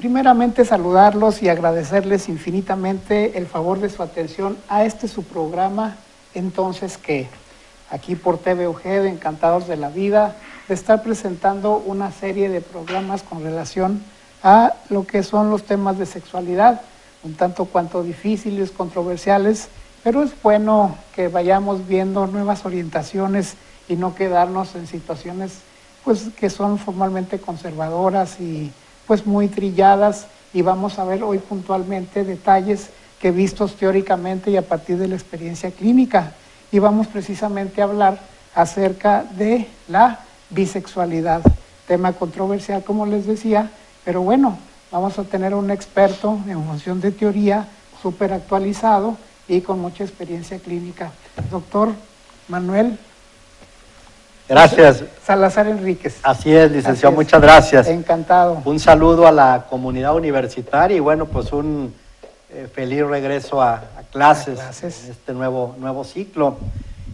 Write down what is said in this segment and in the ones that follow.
Primeramente saludarlos y agradecerles infinitamente el favor de su atención a su programa, Entonces ¿Qué? Aquí por TVUG, de Encantados de la Vida, de estar presentando una serie de programas con relación a lo que son los temas de sexualidad, un tanto cuanto difíciles, controversiales, pero es bueno que vayamos viendo nuevas orientaciones y no quedarnos en situaciones pues que son formalmente conservadoras y pues muy trilladas, y vamos a ver hoy puntualmente detalles que vistos teóricamente y a partir de la experiencia clínica, y vamos precisamente a hablar acerca de la bisexualidad, tema controversial como les decía, pero bueno, vamos a tener un experto en función de teoría súper actualizado y con mucha experiencia clínica. Doctor Manuel Gracias. Salazar Enríquez. Así es, licenciado, muchas gracias. Encantado. Un saludo a la comunidad universitaria y bueno, pues un feliz regreso a clases en este nuevo ciclo.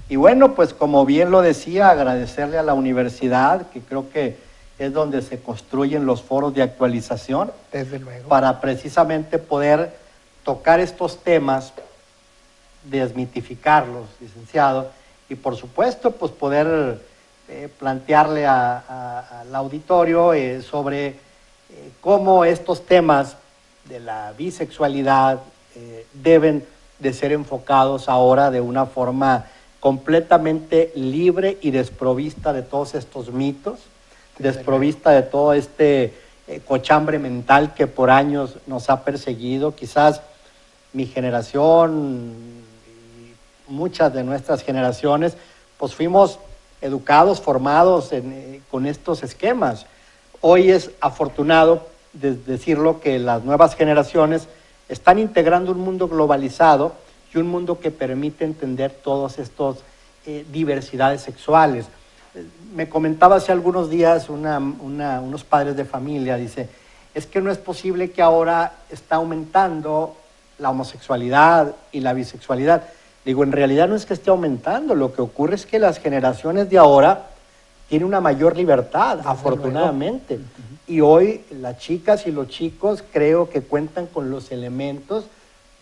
Y bueno, pues como bien lo decía, agradecerle a la universidad, que creo que es donde se construyen los foros de actualización. Desde luego. Para precisamente poder tocar estos temas, desmitificarlos, licenciado, y por supuesto, pues poder plantearle al auditorio sobre cómo estos temas de la bisexualidad deben de ser enfocados ahora de una forma completamente libre y desprovista de todos estos mitos, desprovista de todo este cochambre mental que por años nos ha perseguido. Quizás mi generación y muchas de nuestras generaciones, pues fuimos educados, formados con estos esquemas. Hoy es afortunado decirlo que las nuevas generaciones están integrando un mundo globalizado y un mundo que permite entender todas estas diversidades sexuales. Me comentaba hace algunos días unos padres de familia, dice, es que no es posible que ahora está aumentando la homosexualidad y la bisexualidad. Digo, en realidad no es que esté aumentando, lo que ocurre es que las generaciones de ahora tienen una mayor libertad, afortunadamente. Y hoy las chicas y los chicos creo que cuentan con los elementos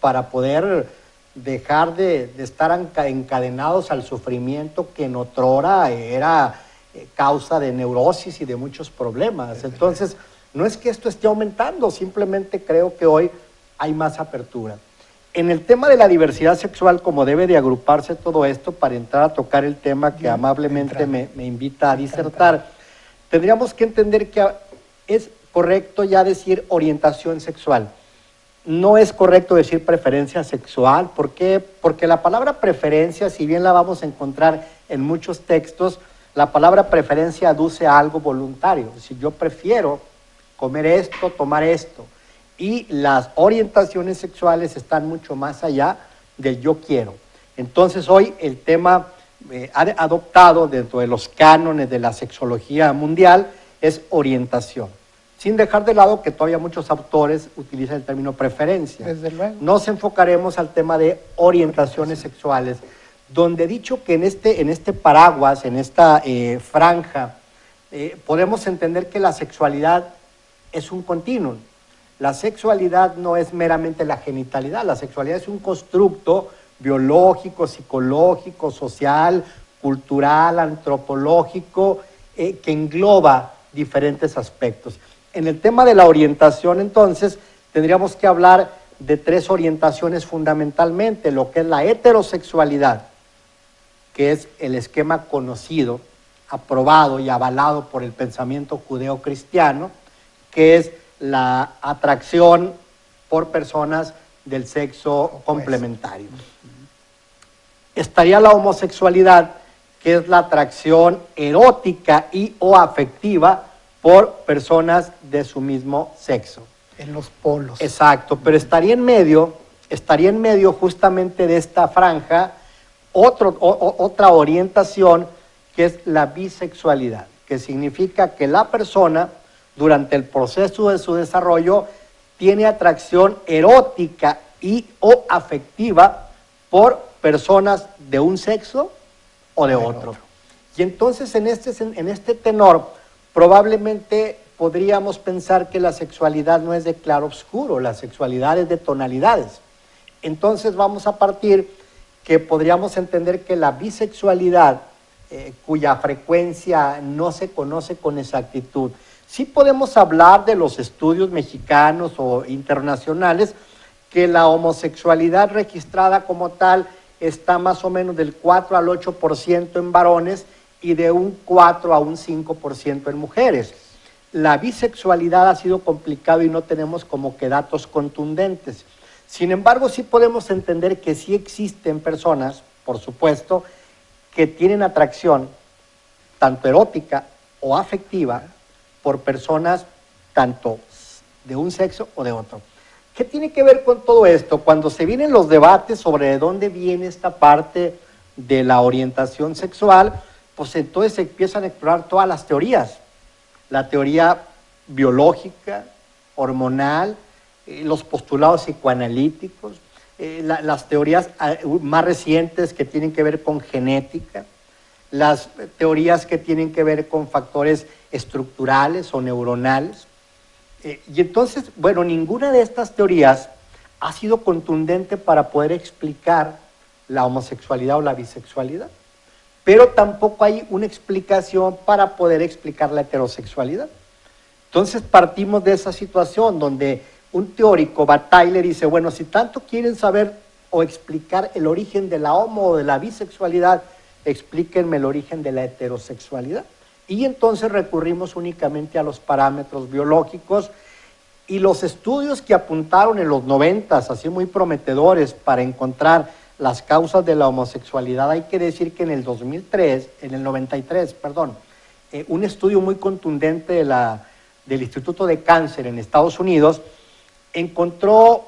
para poder dejar de estar encadenados al sufrimiento que en otrora era causa de neurosis y de muchos problemas. Entonces, no es que esto esté aumentando, simplemente creo que hoy hay más apertura. En el tema de la diversidad sexual, como debe de agruparse todo esto para entrar a tocar el tema que amablemente me invita a disertar, tendríamos que entender que es correcto ya decir orientación sexual. No es correcto decir preferencia sexual. ¿Por qué? Porque la palabra preferencia, si bien la vamos a encontrar en muchos textos, la palabra preferencia aduce a algo voluntario. Si yo prefiero comer esto, tomar esto. Y las orientaciones sexuales están mucho más allá del yo quiero. Entonces hoy el tema adoptado dentro de los cánones de la sexología mundial es orientación. Sin dejar de lado que todavía muchos autores utilizan el término preferencia. Desde luego. Nos enfocaremos al tema de orientaciones sexuales, donde he dicho que en este paraguas, en esta franja, podemos entender que la sexualidad es un continuum. La sexualidad no es meramente la genitalidad, la sexualidad es un constructo biológico, psicológico, social, cultural, antropológico, que engloba diferentes aspectos. En el tema de la orientación, entonces, tendríamos que hablar de tres orientaciones fundamentalmente, lo que es la heterosexualidad, que es el esquema conocido, aprobado y avalado por el pensamiento judeocristiano, que es la atracción por personas del sexo complementario. Estaría la homosexualidad, que es la atracción erótica y o afectiva por personas de su mismo sexo. En los polos. Exacto, pero estaría en medio justamente de esta franja otra orientación, que es la bisexualidad, que significa que la persona durante el proceso de su desarrollo tiene atracción erótica y o afectiva por personas de un sexo o de otro. Y entonces en este tenor probablemente podríamos pensar que la sexualidad no es de claro oscuro, la sexualidad es de tonalidades. Entonces vamos a partir que podríamos entender que la bisexualidad, cuya frecuencia no se conoce con exactitud, sí podemos hablar de los estudios mexicanos o internacionales, que la homosexualidad registrada como tal está más o menos del 4 al 8% en varones y de un 4 a un 5% en mujeres. La bisexualidad ha sido complicado y no tenemos como que datos contundentes. Sin embargo, sí podemos entender que sí existen personas, por supuesto, que tienen atracción tanto erótica o afectiva por personas tanto de un sexo o de otro. ¿Qué tiene que ver con todo esto? Cuando se vienen los debates sobre de dónde viene esta parte de la orientación sexual, pues entonces se empiezan a explorar todas las teorías. La teoría biológica, hormonal, los postulados psicoanalíticos, las teorías más recientes que tienen que ver con genética, las teorías que tienen que ver con factores estructurales o neuronales. Y entonces, bueno, ninguna de estas teorías ha sido contundente para poder explicar la homosexualidad o la bisexualidad, pero tampoco hay una explicación para poder explicar la heterosexualidad. Entonces partimos de esa situación donde un teórico batalla y dice, bueno, si tanto quieren saber o explicar el origen de la homo o de la bisexualidad, explíquenme el origen de la heterosexualidad. Y entonces recurrimos únicamente a los parámetros biológicos y los estudios que apuntaron en los 90s, así muy prometedores, para encontrar las causas de la homosexualidad. Hay que decir que en el 93, un estudio muy contundente del Instituto de Cáncer en Estados Unidos encontró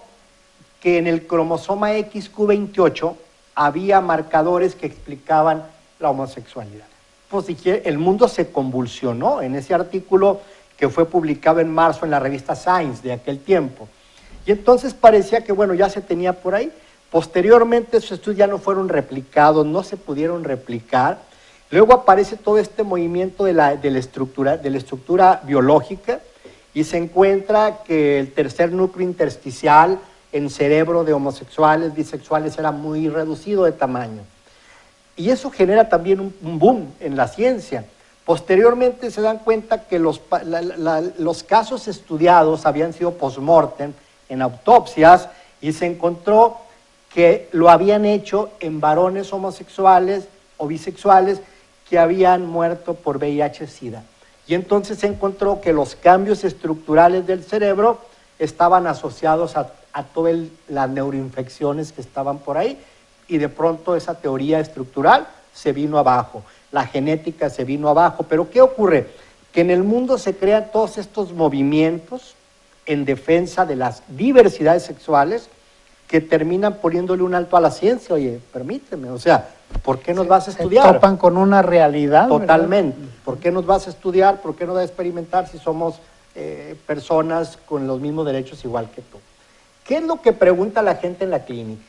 que en el cromosoma XQ28 había marcadores que explicaban la homosexualidad. Pues el mundo se convulsionó en ese artículo que fue publicado en marzo en la revista Science de aquel tiempo. Y entonces parecía que, bueno, ya se tenía por ahí. Posteriormente esos estudios ya no fueron replicados, no se pudieron replicar. Luego aparece todo este movimiento de la estructura biológica y se encuentra que el tercer núcleo intersticial en cerebro de homosexuales, bisexuales, era muy reducido de tamaño. Y eso genera también un boom en la ciencia. Posteriormente se dan cuenta que los casos estudiados habían sido post-mortem en autopsias y se encontró que lo habían hecho en varones homosexuales o bisexuales que habían muerto por VIH-Sida. Y entonces se encontró que los cambios estructurales del cerebro estaban asociados a todas las neuroinfecciones que estaban por ahí, y de pronto esa teoría estructural se vino abajo, la genética se vino abajo. Pero ¿qué ocurre? Que en el mundo se crean todos estos movimientos en defensa de las diversidades sexuales que terminan poniéndole un alto a la ciencia. Oye, permíteme, o sea, ¿por qué nos vas a estudiar? Se topan con una realidad. Totalmente. ¿Verdad? ¿Por qué nos vas a estudiar? ¿Por qué no vas a experimentar si somos personas con los mismos derechos igual que tú? ¿Qué es lo que pregunta la gente en la clínica?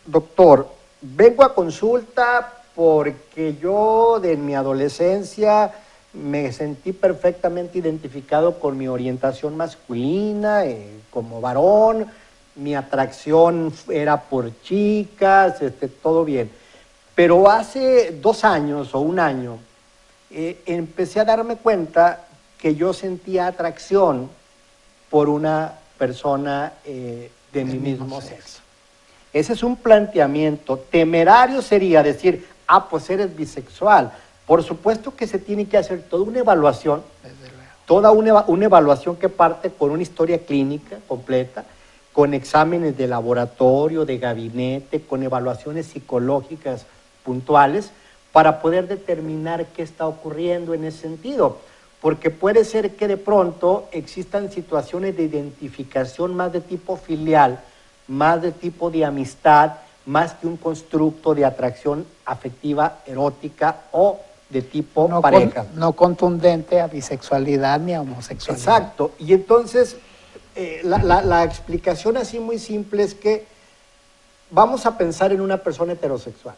Doctor, vengo a consulta porque yo en mi adolescencia me sentí perfectamente identificado con mi orientación masculina, como varón, mi atracción era por chicas, todo bien. Pero hace 2 años o 1 año empecé a darme cuenta que yo sentía atracción por una persona de mi mismo sexo. Ese es un planteamiento. Temerario sería decir, pues eres bisexual. Por supuesto que se tiene que hacer toda una evaluación, toda una evaluación que parte con una historia clínica completa, con exámenes de laboratorio, de gabinete, con evaluaciones psicológicas puntuales, para poder determinar qué está ocurriendo en ese sentido. Porque puede ser que de pronto existan situaciones de identificación más de tipo filial, más de tipo de amistad, más que un constructo de atracción afectiva, erótica o de tipo pareja. No contundente a bisexualidad ni a homosexualidad. Exacto. Y entonces, la explicación así muy simple es que vamos a pensar en una persona heterosexual.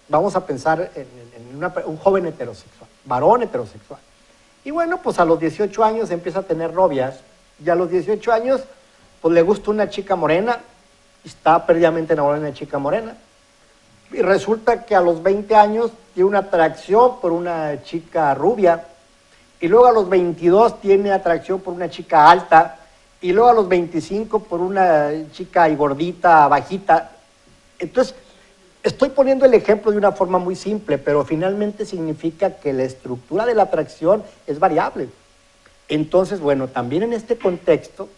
Vamos a pensar en un joven heterosexual, varón heterosexual. Y bueno, pues a los 18 años empieza a tener novias, y a los 18 años, pues le gusta una chica morena, y está perdidamente enamorada de una chica morena. Y resulta que a los 20 años tiene una atracción por una chica rubia, y luego a los 22 tiene atracción por una chica alta, y luego a los 25 por una chica gordita, bajita. Entonces, estoy poniendo el ejemplo de una forma muy simple, pero finalmente significa que la estructura de la atracción es variable. Entonces, bueno, también en este contexto,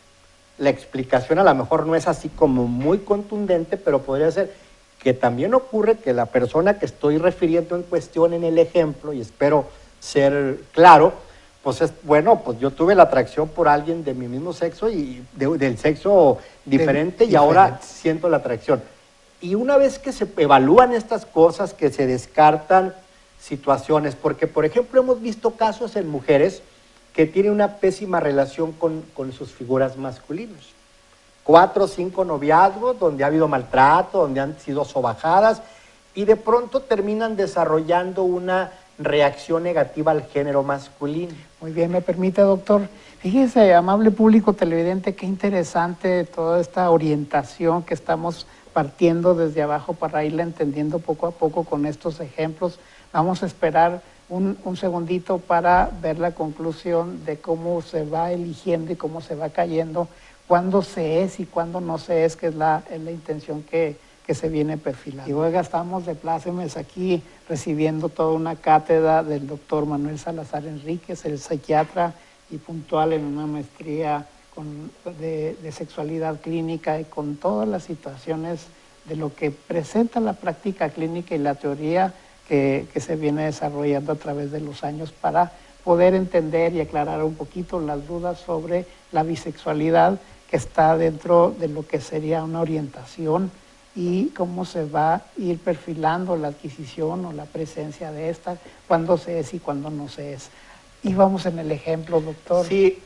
la explicación a lo mejor no es así como muy contundente, pero podría ser que también ocurre que la persona que estoy refiriendo en cuestión en el ejemplo, y espero ser claro, pues es, bueno, pues yo tuve la atracción por alguien de mi mismo sexo y del sexo diferente y ahora siento la atracción. Y una vez que se evalúan estas cosas, que se descartan situaciones, porque por ejemplo hemos visto casos en mujeres que tienen una pésima relación con sus figuras masculinas. 4 o 5 noviazgos donde ha habido maltrato, donde han sido sobajadas y de pronto terminan desarrollando una reacción negativa al género masculino. Muy bien, me permite, doctor. Fíjese, amable público televidente, qué interesante toda esta orientación que estamos partiendo desde abajo para irla entendiendo poco a poco con estos ejemplos. Vamos a esperar un segundito para ver la conclusión de cómo se va eligiendo y cómo se va cayendo, cuándo se es y cuándo no se es, que es la intención que se viene perfilando. Y oiga, estamos de plácemes aquí recibiendo toda una cátedra del doctor Manuel Salazar Enríquez, el psiquiatra y puntual en una maestría de sexualidad clínica y con todas las situaciones de lo que presenta la práctica clínica y la teoría que se viene desarrollando a través de los años para poder entender y aclarar un poquito las dudas sobre la bisexualidad que está dentro de lo que sería una orientación y cómo se va a ir perfilando la adquisición o la presencia de esta, cuándo se es y cuándo no se es. Y vamos en el ejemplo, doctor. Sí,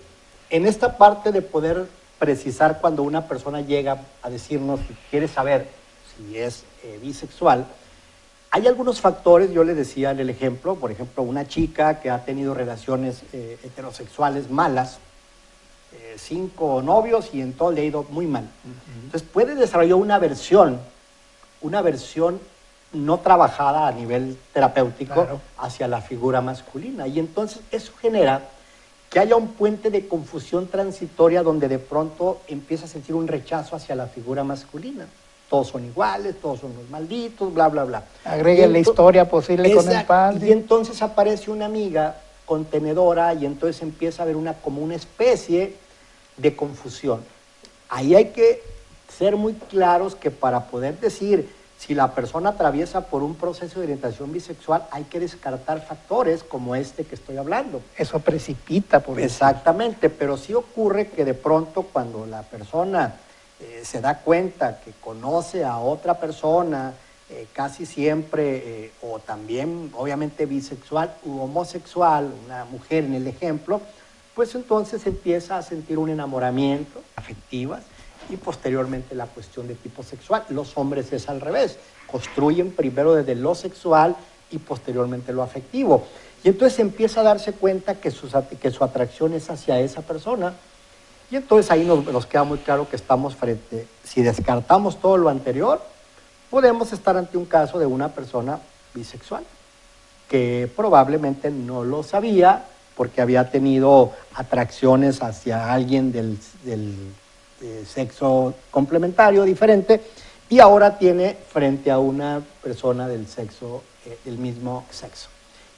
en esta parte de poder precisar cuando una persona llega a decirnos que quiere saber si es bisexual, hay algunos factores, yo le decía en el ejemplo, por ejemplo, una chica que ha tenido relaciones heterosexuales malas, 5 novios y en todo le ha ido muy mal. Entonces puede desarrollar una versión no trabajada a nivel terapéutico, claro, hacia la figura masculina. Y entonces eso genera que haya un puente de confusión transitoria donde de pronto empieza a sentir un rechazo hacia la figura masculina. Todos son iguales, todos son los malditos, bla, bla, bla. Agregue la historia posible con el padre. Y entonces aparece una amiga contenedora y entonces empieza a haber como una especie de confusión. Ahí hay que ser muy claros que para poder decir si la persona atraviesa por un proceso de orientación bisexual hay que descartar factores como este que estoy hablando. Eso precipita por eso. Exactamente, pero sí ocurre que de pronto cuando la persona se da cuenta que conoce a otra persona, casi siempre, o también obviamente bisexual u homosexual, una mujer en el ejemplo, pues entonces empieza a sentir un enamoramiento afectivo y posteriormente la cuestión de tipo sexual. Los hombres es al revés, construyen primero desde lo sexual y posteriormente lo afectivo. Y entonces empieza a darse cuenta que su atracción es hacia esa persona. Y entonces ahí nos queda muy claro que estamos frente, si descartamos todo lo anterior, podemos estar ante un caso de una persona bisexual, que probablemente no lo sabía porque había tenido atracciones hacia alguien del sexo complementario diferente y ahora tiene frente a una persona del mismo sexo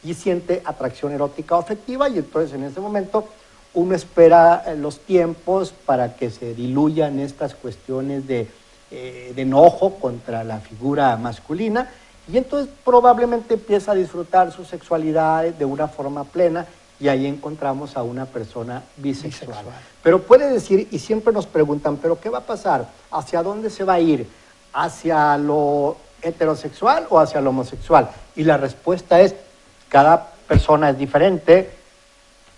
y siente atracción erótica o afectiva y entonces en ese momento uno espera los tiempos para que se diluyan estas cuestiones de enojo contra la figura masculina y entonces probablemente empieza a disfrutar su sexualidad de una forma plena y ahí encontramos a una persona bisexual. Pero puede decir, y siempre nos preguntan, ¿pero qué va a pasar? ¿Hacia dónde se va a ir? ¿Hacia lo heterosexual o hacia lo homosexual? Y la respuesta es, cada persona es diferente.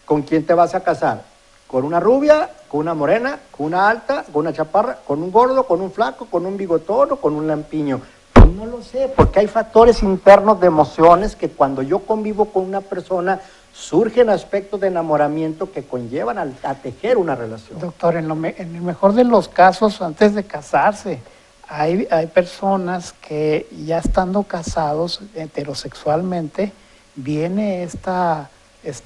¿Con quién te vas a casar? ¿Con una rubia? ¿Con una morena? ¿Con una alta? ¿Con una chaparra? ¿Con un gordo? ¿Con un flaco? ¿Con un bigotón o con un lampiño? Pues no lo sé, porque hay factores internos de emociones que cuando yo convivo con una persona surgen aspectos de enamoramiento que conllevan a tejer una relación. Doctor, en el mejor de los casos, antes de casarse, hay personas que ya estando casados heterosexualmente, viene esta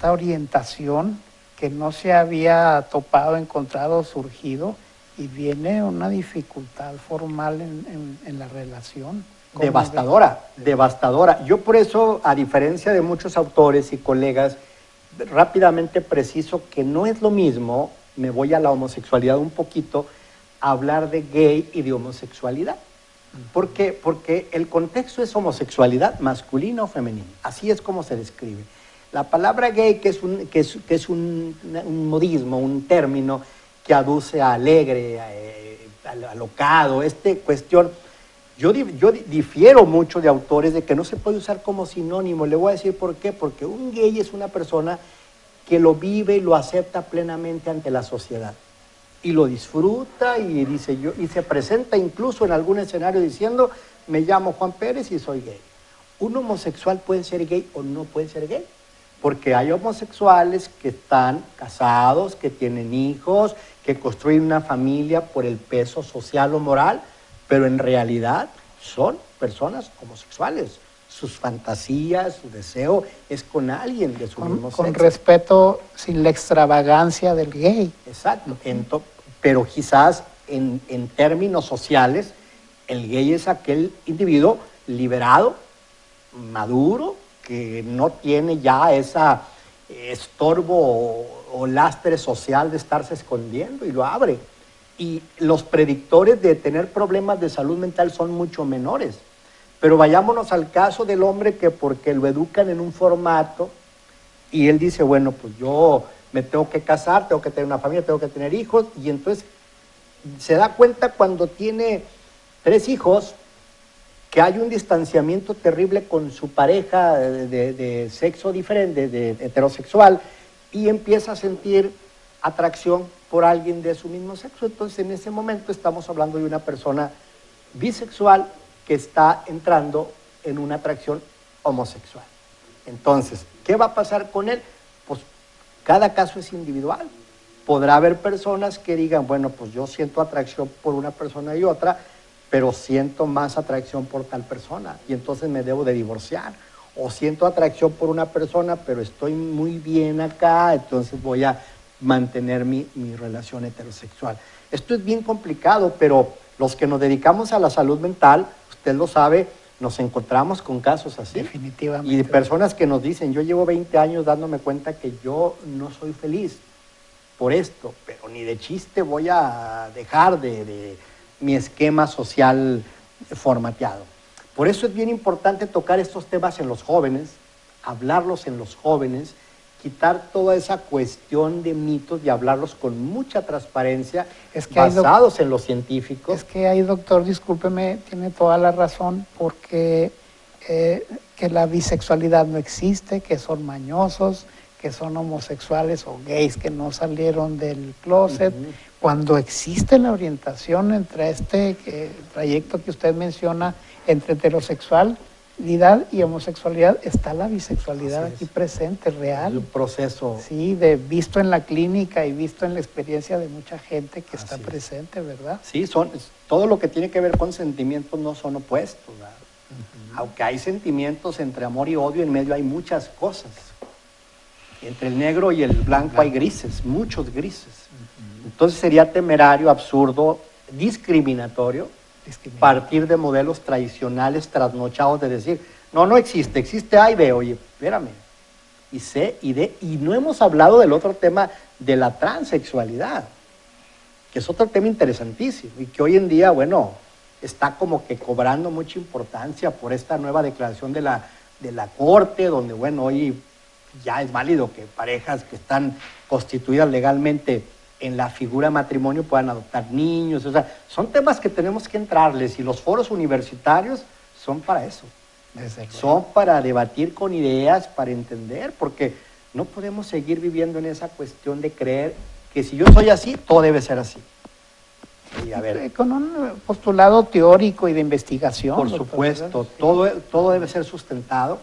orientación que no se había topado, encontrado, surgido, y viene una dificultad formal en la relación. Devastadora, devastadora. Yo por eso, a diferencia de muchos autores y colegas, rápidamente preciso que no es lo mismo, me voy a la homosexualidad un poquito, hablar de gay y de homosexualidad. ¿Por qué? Porque el contexto es homosexualidad masculina o femenina, así es como se describe. La palabra gay, que es un modismo, un término que aduce a alegre, alocado, cuestión. Yo difiero mucho de autores de que no se puede usar como sinónimo. Le voy a decir por qué. Porque un gay es una persona que lo vive y lo acepta plenamente ante la sociedad. Y lo disfruta y dice y se presenta incluso en algún escenario diciendo, me llamo Juan Pérez y soy gay. Un homosexual puede ser gay o no puede ser gay. Porque hay homosexuales que están casados, que tienen hijos, que construyen una familia por el peso social o moral, pero en realidad son personas homosexuales. Sus fantasías, su deseo es con alguien de su mismo sexo. Con respeto, sin la extravagancia del gay. Exacto. Pero quizás en términos sociales, el gay es aquel individuo liberado, maduro, que no tiene ya ese estorbo o lastre social de estarse escondiendo y lo abre. Y los predictores de tener problemas de salud mental son mucho menores. Pero vayámonos al caso del hombre que porque lo educan en un formato y él dice, bueno, pues yo me tengo que casar, tengo que tener una familia, tengo que tener hijos, y entonces se da cuenta cuando tiene 3 hijos que hay un distanciamiento terrible con su pareja de sexo diferente, de heterosexual, y empieza a sentir atracción por alguien de su mismo sexo. Entonces, en ese momento estamos hablando de una persona bisexual que está entrando en una atracción homosexual. Entonces, ¿qué va a pasar con él? Pues cada caso es individual. Podrá haber personas que digan, bueno, pues yo siento atracción por una persona y otra, pero siento más atracción por tal persona y entonces me debo de divorciar. O siento atracción por una persona, pero estoy muy bien acá, entonces voy a mantener mi relación heterosexual. Esto es bien complicado, pero los que nos dedicamos a la salud mental, usted lo sabe, nos encontramos con casos así. Definitivamente. Y de personas que nos dicen, yo llevo 20 años dándome cuenta que yo no soy feliz por esto, pero ni de chiste voy a dejar de mi esquema social formateado. Por eso es bien importante tocar estos temas en los jóvenes, hablarlos en los jóvenes, quitar toda esa cuestión de mitos y hablarlos con mucha transparencia, basados en lo científico. Es que ahí, doctor, discúlpeme, tiene toda la razón, porque que la bisexualidad no existe, que son mañosos, que son homosexuales o gays que no salieron del closet. Cuando existe la orientación entre este trayecto que usted menciona, entre heterosexualidad y homosexualidad, está la bisexualidad aquí presente, real. Un proceso. Sí, visto en la clínica y visto en la experiencia de mucha gente que está presente, ¿verdad? Sí, todo lo que tiene que ver con sentimientos no son opuestos, ¿verdad? Aunque hay sentimientos entre amor y odio, en medio hay muchas cosas. Entre el negro y el blanco hay grises, muchos grises. Entonces sería temerario, absurdo, discriminatorio, partir de modelos tradicionales trasnochados de decir, no existe, existe A y B. Oye, espérame, y C y D. Y no hemos hablado del otro tema de la transexualidad, que es otro tema interesantísimo y que hoy en día, bueno, está como que cobrando mucha importancia por esta nueva declaración de la Corte, donde, bueno, hoy ya es válido que parejas que están constituidas legalmente en la figura de matrimonio puedan adoptar niños. O sea, son temas que tenemos que entrarles y los foros universitarios son para eso. Son para debatir con ideas, para entender, porque no podemos seguir viviendo en esa cuestión de creer que si yo soy así, todo debe ser así. Y a ver, con un postulado teórico y de investigación. por supuesto, todo debe ser sustentado.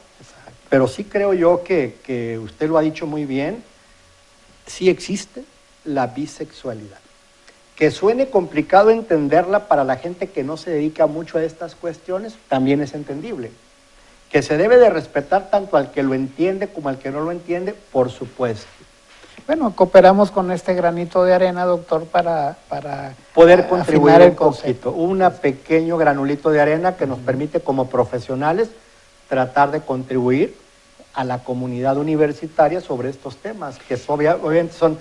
pero sí creo yo que usted lo ha dicho muy bien, sí existe la bisexualidad. Que suene complicado entenderla para la gente que no se dedica mucho a estas cuestiones, también es entendible. Que se debe de respetar tanto al que lo entiende como al que no lo entiende, por supuesto. Bueno, cooperamos con este granito de arena, doctor, para poder contribuir un concepto. poquito, un pequeño granulito de arena que nos permite como profesionales tratar de contribuir a la comunidad universitaria sobre estos temas, que obviamente son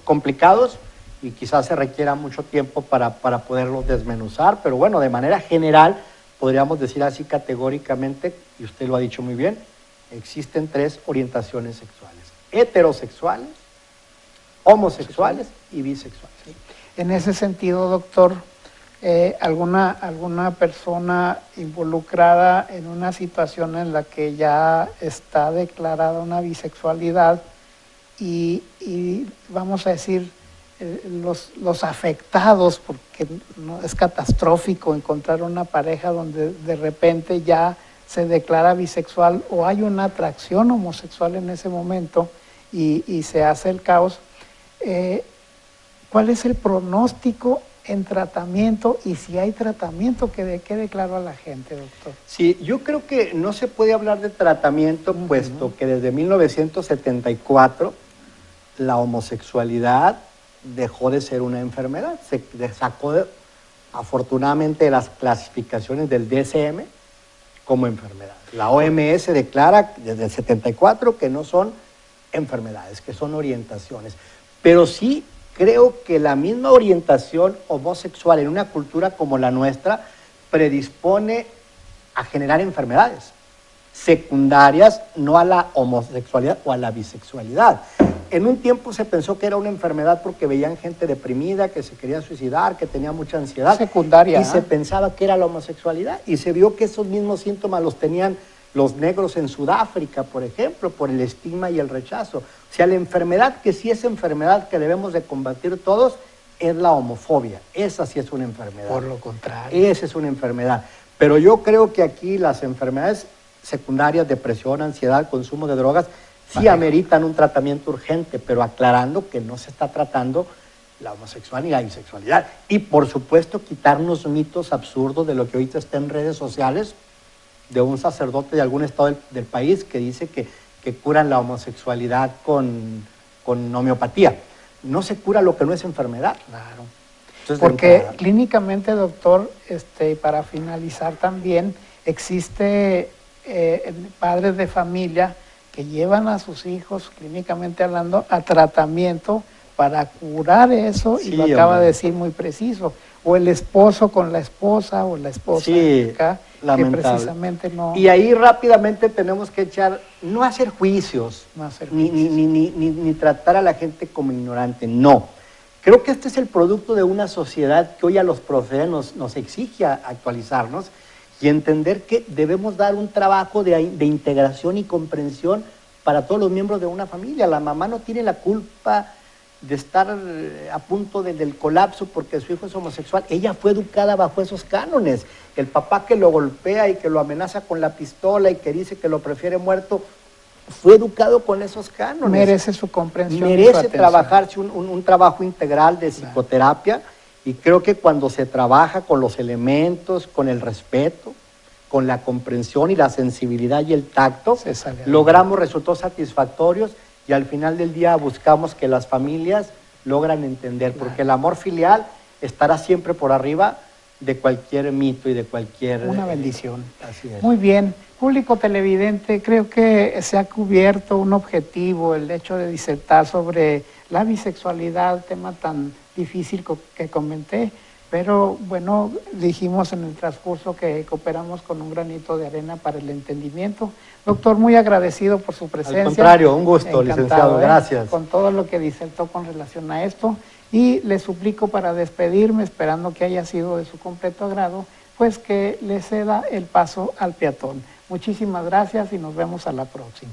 complicados y quizás se requiera mucho tiempo para poderlos desmenuzar, pero bueno, de manera general podríamos decir así categóricamente, y usted lo ha dicho muy bien, existen 3 orientaciones sexuales: heterosexuales, homosexuales y bisexuales. En ese sentido, doctor, alguna persona involucrada en una situación en la que ya está declarada una bisexualidad y vamos a decir, los afectados, porque no es catastrófico encontrar una pareja donde de repente ya se declara bisexual o hay una atracción homosexual en ese momento y se hace el caos. ¿Cuál es el pronóstico en tratamiento y si hay tratamiento que quede claro a la gente, doctor? Sí, yo creo que no se puede hablar de tratamiento, puesto que desde 1974 la homosexualidad dejó de ser una enfermedad. Se sacó afortunadamente de las clasificaciones del DSM como enfermedad. La OMS declara desde el 74 que no son enfermedades, que son orientaciones. Pero sí creo que la misma orientación homosexual en una cultura como la nuestra predispone a generar enfermedades secundarias, no a la homosexualidad o a la bisexualidad. En un tiempo se pensó que era una enfermedad porque veían gente deprimida, que se quería suicidar, que tenía mucha ansiedad. Secundaria. Y se pensaba que era la homosexualidad. Y se vio que esos mismos síntomas los tenían los negros en Sudáfrica, por ejemplo, por el estigma y el rechazo. O sea, la enfermedad que sí es enfermedad que debemos de combatir todos es la homofobia. Esa sí es una enfermedad. Por lo contrario. Esa es una enfermedad. Pero yo creo que aquí las enfermedades secundarias, depresión, ansiedad, consumo de drogas, sí ameritan un tratamiento urgente, pero aclarando que no se está tratando la homosexualidad ni la bisexualidad. Y por supuesto quitarnos mitos absurdos de lo que ahorita está en redes sociales, de un sacerdote de algún estado del país que dice que curan la homosexualidad con homeopatía. No se cura lo que no es enfermedad. Claro. Entonces, porque clínicamente, doctor, para finalizar también, existe padres de familia que llevan a sus hijos, clínicamente hablando, a tratamiento para curar eso, sí, y lo acaba de decir muy preciso, o el esposo con la esposa, o la esposa sí, acá, lamentable. Que precisamente no... Y ahí rápidamente tenemos que no hacer juicios, juicios. Ni tratar a la gente como ignorante, no. Creo que este es el producto de una sociedad que hoy a los profesionales nos exige actualizarnos y entender que debemos dar un trabajo de integración y comprensión para todos los miembros de una familia. La mamá no tiene la culpa de estar a punto del colapso porque su hijo es homosexual. Ella fue educada bajo esos cánones. El papá que lo golpea y que lo amenaza con la pistola y que dice que lo prefiere muerto, fue educado con esos cánones. Merece su comprensión. Merece trabajarse un trabajo integral de psicoterapia. Y creo que cuando se trabaja con los elementos, con el respeto, con la comprensión y la sensibilidad y el tacto, logramos resultados satisfactorios y al final del día buscamos que las familias logran entender, porque el amor filial estará siempre por arriba de cualquier mito y de cualquier... Una bendición. Así es. Muy bien. Público televidente, creo que se ha cubierto un objetivo, el hecho de disertar sobre la bisexualidad, tema tan difícil que comenté, pero bueno, dijimos en el transcurso que cooperamos con un granito de arena para el entendimiento. Doctor, muy agradecido por su presencia. Al contrario, un gusto, encantado, licenciado, gracias. Con todo lo que disertó con relación a esto, y le suplico para despedirme, esperando que haya sido de su completo agrado, pues que le ceda el paso al peatón. Muchísimas gracias y nos vemos a la próxima.